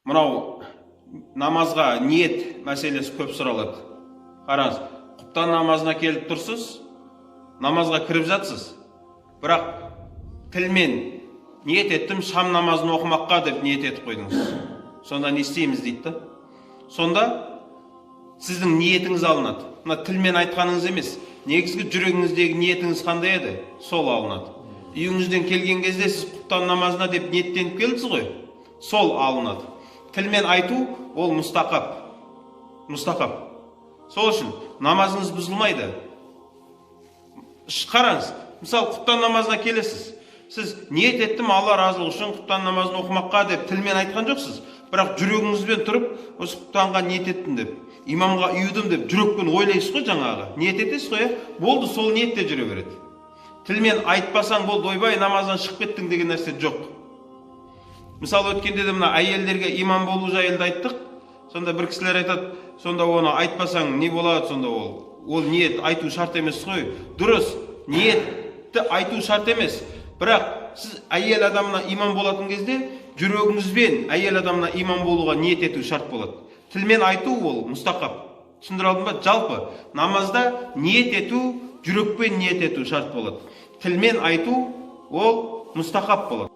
мынау намазға ниет мәселесі көп сұралады. Қараңыз, құптан намазына келіп тұрсыз, намазға кіріп жатсыз, бірақ тілмен ниет еттім шам намазын оқымаққа деп ниет етіп қойдыңыз. Сонда не істейміз дейді. Сонда сіздің ниетіңіз алынады. Мына тілмен айтқаныңыз емес, негізгі жүрегіңіздегі ниетіңіз қандай еді, сол алынады. Үйіңізден келген кезде сіз құптан намазына деп ниеттеніп келдіңіз ғой, сол алынады. Тілмен айту ол мұстақап. Сол үшін намазыңыз бұзылмайды. Қараңыз, мысалы құптан намазына келесіз. Сіз ниет еттім Алла разылығы үшін құптан намазын оқымаққа деп тілмен айтқан жоқсыз. Бірақ жүрегіңізбен тұрып, осы құптанға ниет еттім деп, имамға үйдім деп жүрекпен ойлайсыз ғой жаңағы. Ниет етесіз ғой, болды, сол ниетте жүре береді. Тілмен айтпасаң болды, ойбай намаздан шығып кеттің деген нәрсе жоқ. Мысалы өткенде де мына әйелдерге имам болу жайлы айттық. Сонда бір кісілер айтады, сонда оны айтпасаң не болады, сонда ол ниет айту шарт емес қой. Дұрыс, ниетті айту шарт емес. Бірақ сіз әйел адамына имам болатын кезде жүрегіңізбен әйел адамына имам болуға ниет ету шарт болады. Тілмен айту ол мұстақап. Түсіндіре алдым ба? Жалпы намазда ниет ету, жүрекпен ниет ету шарт болады. Тілмен айту ол мұстақап болады.